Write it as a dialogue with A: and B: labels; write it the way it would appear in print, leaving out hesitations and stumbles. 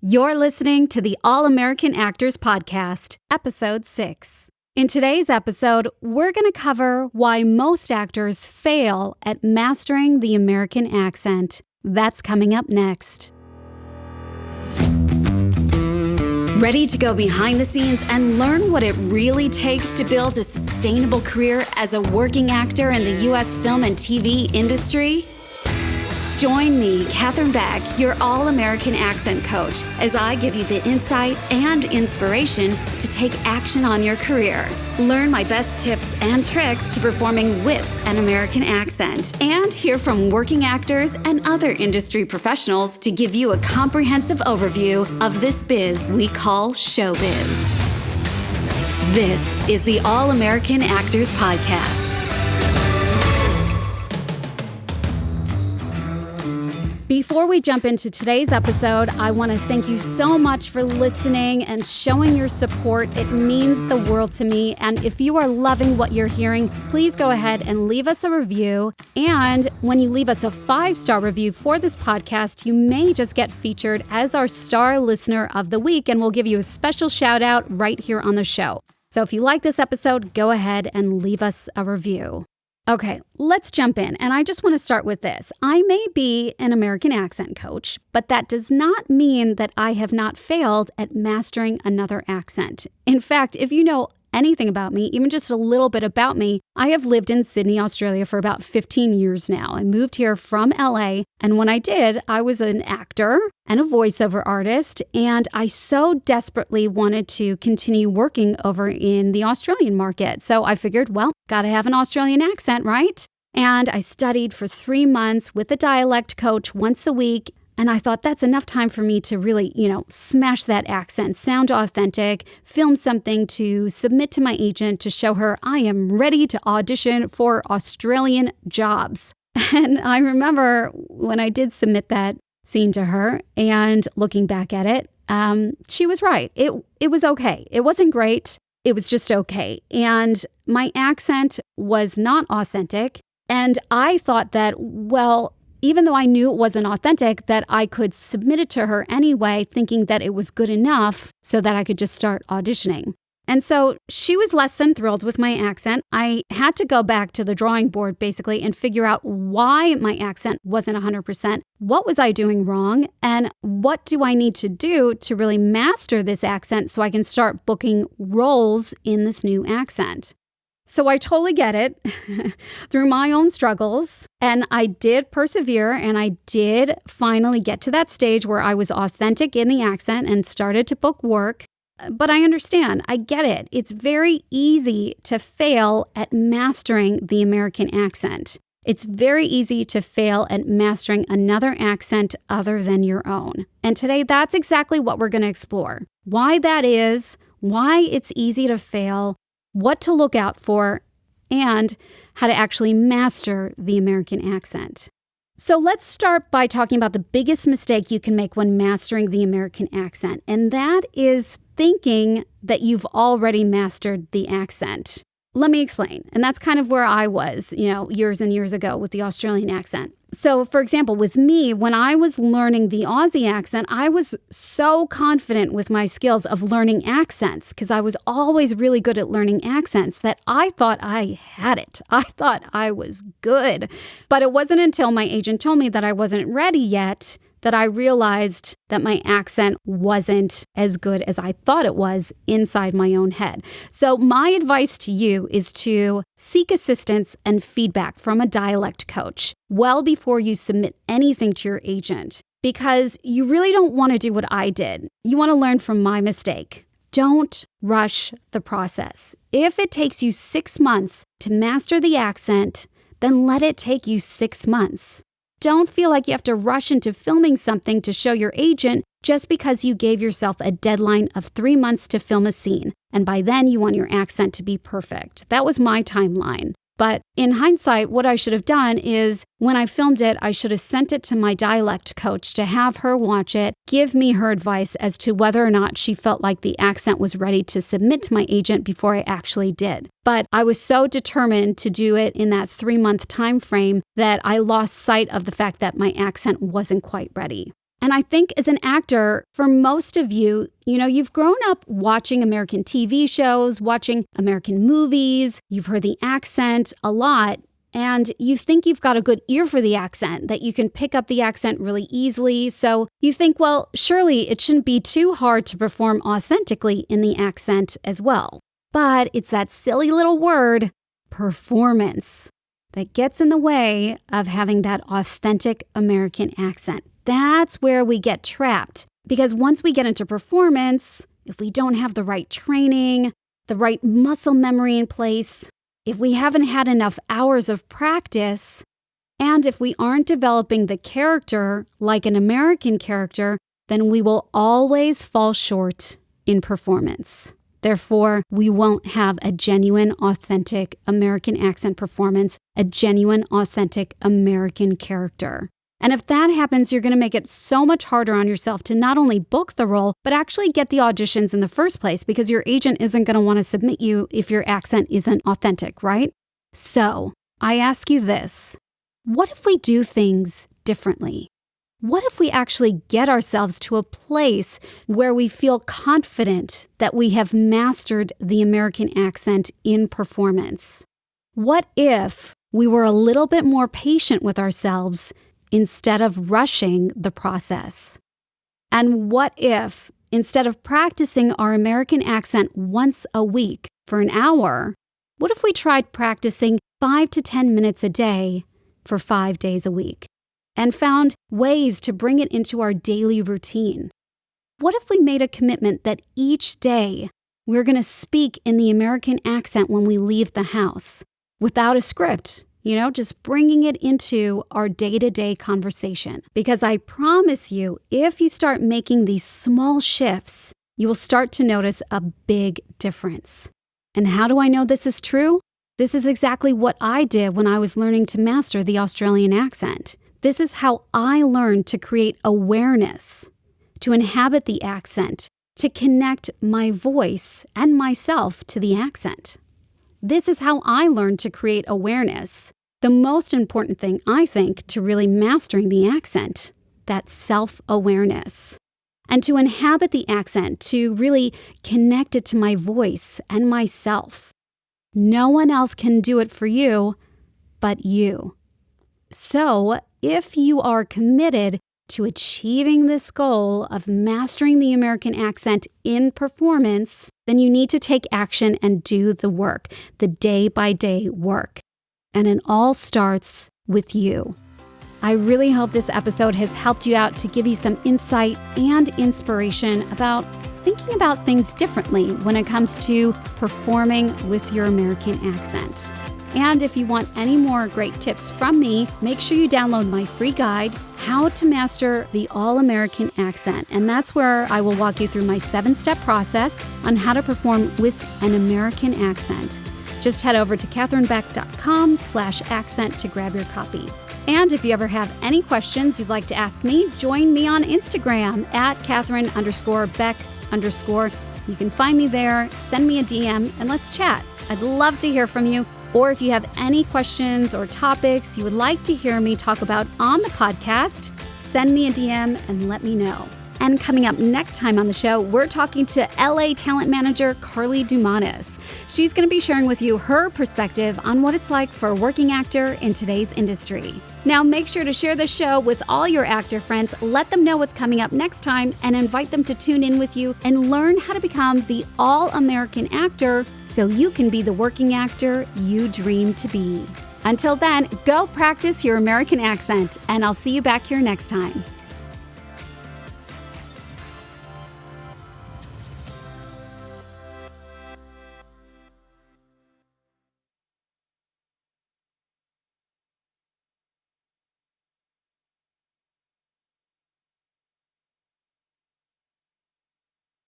A: You're listening to the All-American Actors Podcast, Episode 6. In today's episode, we're going to cover why most actors fail at mastering the American accent. That's coming up next. Ready to go behind the scenes and learn what it really takes to build a sustainable career as a working actor in the U.S. film and TV industry? Join me, Katherine Beck, your All-American Accent Coach, as I give you the insight and inspiration to take action on your career. Learn my best tips and tricks to performing with an American accent, and hear from working actors and other industry professionals to give you a comprehensive overview of this biz we call showbiz. This is the All-American Actors Podcast. Before we jump into today's episode, I want to thank you so much for listening and showing your support. It means the world to me. And if you are loving what you're hearing, please go ahead and leave us a review. And when you leave us a 5-star review for this podcast, you may just get featured as our star listener of the week, and we'll give you a special shout out right here on the show. So if you like this episode, go ahead and leave us a review. Okay, let's jump in. And I just want to start with this. I may be an American accent coach, but that does not mean that I have not failed at mastering another accent. In fact, if you know anything about me, even just a little bit about me, I have lived in Sydney, Australia for about 15 years now. I moved here from LA, and when I did, I was an actor and a voiceover artist, and I so desperately wanted to continue working over in the Australian market. So I figured, well, gotta have an Australian accent, right? And I studied for 3 months with a dialect coach once a week. And I thought that's enough time for me to really, smash that accent, sound authentic, film something to submit to my agent to show her I am ready to audition for Australian jobs. And I remember when I did submit that scene to her and looking back at it, she was right. It was okay. It wasn't great. It was just okay. And my accent was not authentic. And I thought that, well, even though I knew it wasn't authentic, that I could submit it to her anyway, thinking that it was good enough so that I could just start auditioning. And so she was less than thrilled with my accent. I had to go back to the drawing board, basically, and figure out why my accent wasn't 100%. What was I doing wrong? And what do I need to do to really master this accent so I can start booking roles in this new accent? So I totally get it through my own struggles, and I did persevere, and I did finally get to that stage where I was authentic in the accent and started to book work. But I understand, I get it. It's very easy to fail at mastering the American accent. It's very easy to fail at mastering another accent other than your own. And today, that's exactly what we're going to explore. Why that is, why it's easy to fail, what to look out for, and how to actually master the American accent. So let's start by talking about the biggest mistake you can make when mastering the American accent, and that is thinking that you've already mastered the accent. Let me explain. And that's kind of where I was, years and years ago with the Australian accent. So, for example, with me, when I was learning the Aussie accent, I was so confident with my skills of learning accents because I was always really good at learning accents that I thought I had it. I thought I was good. But it wasn't until my agent told me that I wasn't ready yet that I realized that my accent wasn't as good as I thought it was inside my own head. So my advice to you is to seek assistance and feedback from a dialect coach well before you submit anything to your agent, because you really don't want to do what I did. You want to learn from my mistake. Don't rush the process. If it takes you 6 months to master the accent, then let it take you 6 months. Don't feel like you have to rush into filming something to show your agent just because you gave yourself a deadline of 3 months to film a scene, and by then you want your accent to be perfect. That was my timeline. But in hindsight, what I should have done is when I filmed it, I should have sent it to my dialect coach to have her watch it, give me her advice as to whether or not she felt like the accent was ready to submit to my agent before I actually did. But I was so determined to do it in that 3-month time frame that I lost sight of the fact that my accent wasn't quite ready. And I think as an actor, for most of you, you've grown up watching American TV shows, watching American movies, you've heard the accent a lot, and you think you've got a good ear for the accent, that you can pick up the accent really easily. So you think, well, surely it shouldn't be too hard to perform authentically in the accent as well. But it's that silly little word, performance, that gets in the way of having that authentic American accent. That's where we get trapped. Because once we get into performance, if we don't have the right training, the right muscle memory in place, if we haven't had enough hours of practice, and if we aren't developing the character like an American character, then we will always fall short in performance. Therefore, we won't have a genuine, authentic American accent performance, a genuine, authentic American character. And if that happens, you're going to make it so much harder on yourself to not only book the role, but actually get the auditions in the first place, because your agent isn't going to want to submit you if your accent isn't authentic, right? So I ask you this: what if we do things differently? What if we actually get ourselves to a place where we feel confident that we have mastered the American accent in performance? What if we were a little bit more patient with ourselves instead of rushing the process? And what if, instead of practicing our American accent once a week for an hour, what if we tried practicing 5 to 10 minutes a day for 5 days a week and found ways to bring it into our daily routine? What if we made a commitment that each day we're going to speak in the American accent when we leave the house without a script? Just bringing it into our day-to-day conversation. Because I promise you, if you start making these small shifts, you will start to notice a big difference. And how do I know this is true? This is exactly what I did when I was learning to master the Australian accent. This is how I learned to create awareness, to inhabit the accent, to connect my voice and myself to the accent. This is how I learned to create awareness. The most important thing, I think, to really mastering the accent, that self-awareness. And to inhabit the accent, to really connect it to my voice and myself. No one else can do it for you but you. So, if you are committed to achieving this goal of mastering the American accent in performance, then you need to take action and do the work, the day-by-day work. And it all starts with you. I really hope this episode has helped you out to give you some insight and inspiration about thinking about things differently when it comes to performing with your American accent. And if you want any more great tips from me, make sure you download my free guide, How to Master the All-American Accent. And that's where I will walk you through my 7-step process on how to perform with an American accent. Just head over to katherinebeck.com/accent to grab your copy. And if you ever have any questions you'd like to ask me, join me on Instagram at Katherine_Beck_. You can find me there, send me a DM, and let's chat. I'd love to hear from you. Or if you have any questions or topics you would like to hear me talk about on the podcast, send me a DM and let me know. And coming up next time on the show, we're talking to LA talent manager Carly Dumanis. She's going to be sharing with you her perspective on what it's like for a working actor in today's industry. Now, make sure to share the show with all your actor friends, let them know what's coming up next time, and invite them to tune in with you and learn how to become the all-American actor so you can be the working actor you dream to be. Until then, go practice your American accent, and I'll see you back here next time.